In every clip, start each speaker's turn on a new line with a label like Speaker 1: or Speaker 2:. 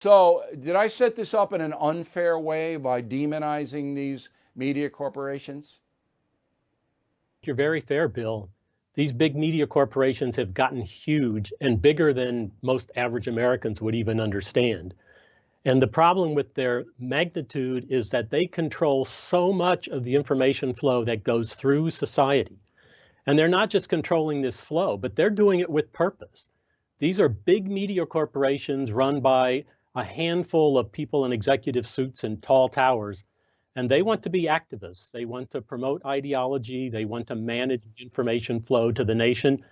Speaker 1: So, did I set this up in an unfair way by demonizing these media corporations?
Speaker 2: You're very fair, Bill. These big media corporations have gotten huge and bigger than most average Americans would even understand. And the problem with their magnitude is that they control so much of the information flow that goes through society. And they're not just controlling this flow, but they're doing it with purpose. These are big media corporations run by a handful of people in executive suits and tall towers, and they want to be activists. They want to promote ideology. They want to manage the information flow to the nation.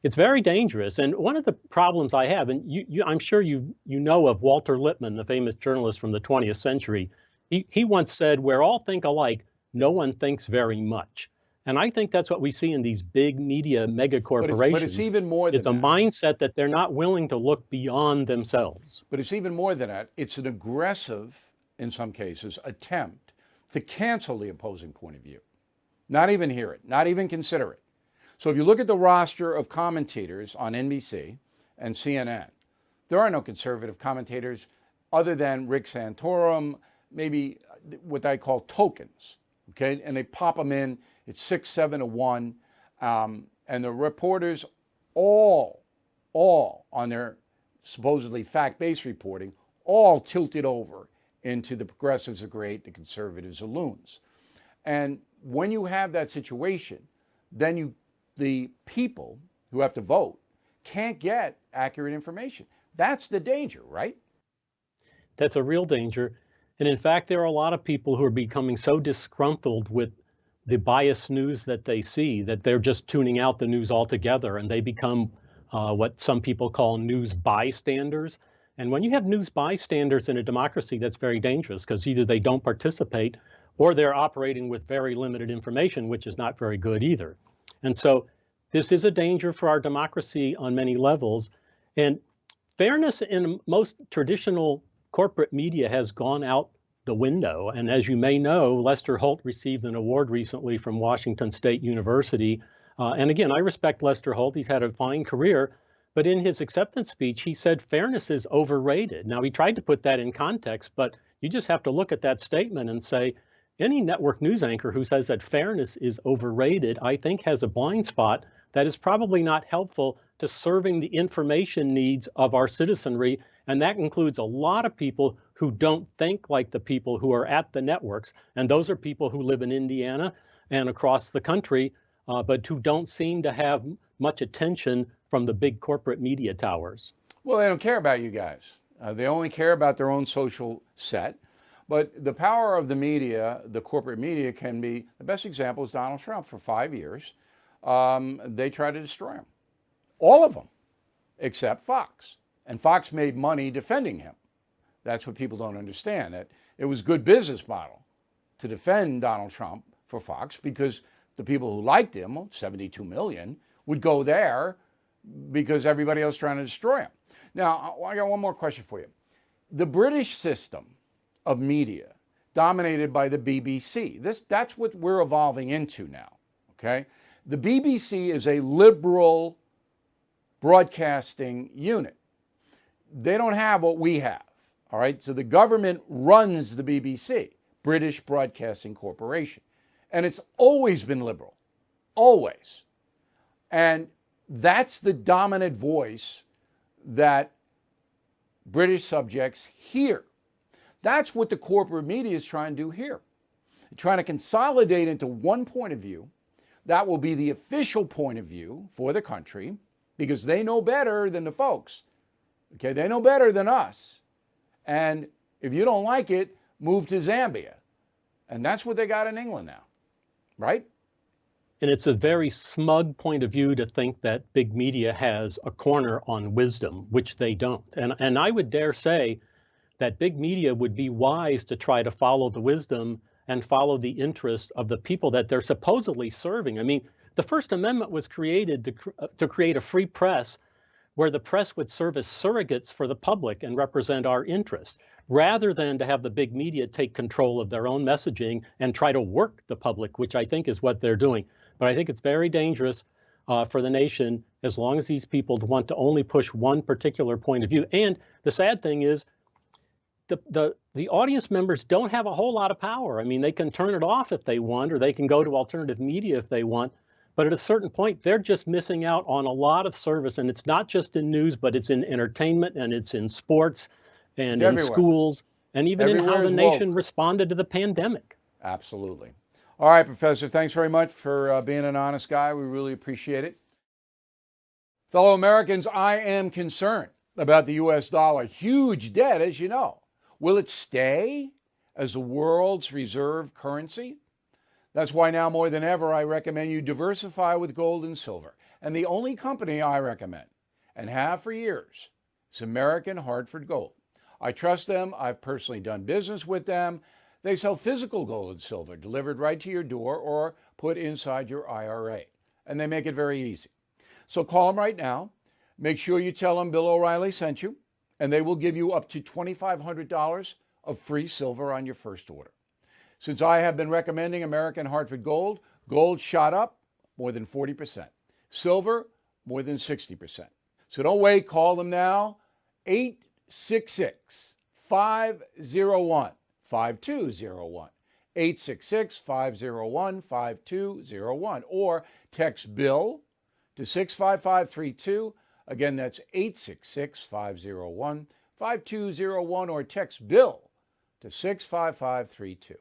Speaker 2: It's very dangerous. And one of the problems I have, and I'm sure you know of Walter Lippmann, the famous journalist from the 20th century. He once said, "Where all think alike, no one thinks very much." And I think that's what we see in these big media mega
Speaker 1: But it's
Speaker 2: corporations.
Speaker 1: even more than
Speaker 2: It's a
Speaker 1: that.
Speaker 2: mindset that they're not willing to look beyond themselves.
Speaker 1: But it's even more than that. It's an aggressive, in some cases, attempt to cancel the opposing point of view. Not even hear it, not even consider it. So if you look at the roster of commentators on NBC and CNN, there are no conservative commentators other than Rick Santorum, maybe what I call tokens, okay? And they pop them in, it's 6, 7 to 1. And the reporters all on their supposedly fact-based reporting, all tilted over into the progressives are great, the conservatives are loons. And when you have that situation, then the people who have to vote can't get accurate information. That's the danger, right?
Speaker 2: That's a real danger. And in fact, there are a lot of people who are becoming so disgruntled with the biased news that they see that they're just tuning out the news altogether, and they become what some people call news bystanders. And when you have news bystanders in a democracy, that's very dangerous because either they don't participate or they're operating with very limited information, which is not very good either. And so this is a danger for our democracy on many levels. And fairness in most traditional corporate media has gone out the window. And as you may know, Lester Holt received an award recently from Washington State University. And again, I respect Lester Holt. He's had a fine career. But in his acceptance speech, he said fairness is overrated. Now, he tried to put that in context, but you just have to look at that statement and say, any network news anchor who says that fairness is overrated, I think has a blind spot that is probably not helpful to serving the information needs of our citizenry. And that includes a lot of people who don't think like the people who are at the networks. And those are people who live in Indiana and across the country, but who don't seem to have much attention from the big corporate media towers.
Speaker 1: Well, they don't care about you guys. They only care about their own social set. But the power of the media, the corporate media, can be the best example is Donald Trump. For 5 years, they tried to destroy him. All of them, except Fox. And Fox made money defending him. That's what people don't understand, that it was a good business model to defend Donald Trump for Fox because the people who liked him, 72 million, would go there because everybody else trying to destroy him. Now, I got one more question for you. The British system of media, dominated by the BBC, that's what we're evolving into now, okay? The BBC is a liberal broadcasting unit. They don't have what we have, all right? So the government runs the BBC, British Broadcasting Corporation, and it's always been liberal, always. And that's the dominant voice that British subjects hear. That's what the corporate media is trying to do here. They're trying to consolidate into one point of view. That will be the official point of view for the country because they know better than the folks. Okay, they know better than us. And if you don't like it, move to Zambia. And that's what they got in England now, right?
Speaker 2: And it's a very smug point of view to think that big media has a corner on wisdom, which they don't. And I would dare say that big media would be wise to try to follow the wisdom and follow the interest of the people that they're supposedly serving. I mean, the First Amendment was created to create a free press where the press would serve as surrogates for the public and represent our interests, rather than to have the big media take control of their own messaging and try to work the public, which I think is what they're doing. But I think it's very dangerous for the nation as long as these people want to only push one particular point of view. And the sad thing is, the audience members don't have a whole lot of power. I mean, they can turn it off if they want, or they can go to alternative media if they want. But at a certain point, they're just missing out on a lot of service. And it's not just in news, but it's in entertainment, and it's in sports, and
Speaker 1: It's
Speaker 2: in
Speaker 1: everywhere.
Speaker 2: schools, and even in how
Speaker 1: Everywhere
Speaker 2: the
Speaker 1: is
Speaker 2: nation
Speaker 1: woke.
Speaker 2: responded to the pandemic.
Speaker 1: Absolutely. All right, Professor, thanks very much for being an honest guy. We really appreciate it. Fellow Americans, I am concerned about the U.S. dollar. Huge debt, as you know. Will it stay as the world's reserve currency? That's why now more than ever, I recommend you diversify with gold and silver. And the only company I recommend, and have for years, is American Hartford Gold. I trust them. I've personally done business with them. They sell physical gold and silver delivered right to your door or put inside your IRA. And they make it very easy. So call them right now. Make sure you tell them Bill O'Reilly sent you, and they will give you up to $2,500 of free silver on your first order. Since I have been recommending American Hartford Gold, gold shot up more than 40%. Silver, more than 60%. So don't wait. Call them now. 866-501-5201. 866-501-5201. Or text Bill to 65532. Again, that's 866-501-5201. Or text Bill to 65532.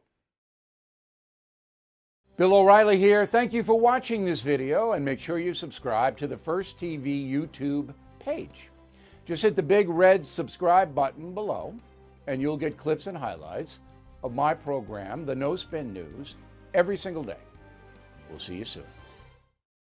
Speaker 1: Bill O'Reilly here. Thank you for watching this video, and make sure you subscribe to the First TV YouTube page. Just hit the big red subscribe button below, and you'll get clips and highlights of my program, The No Spin News, every single day. We'll see you soon.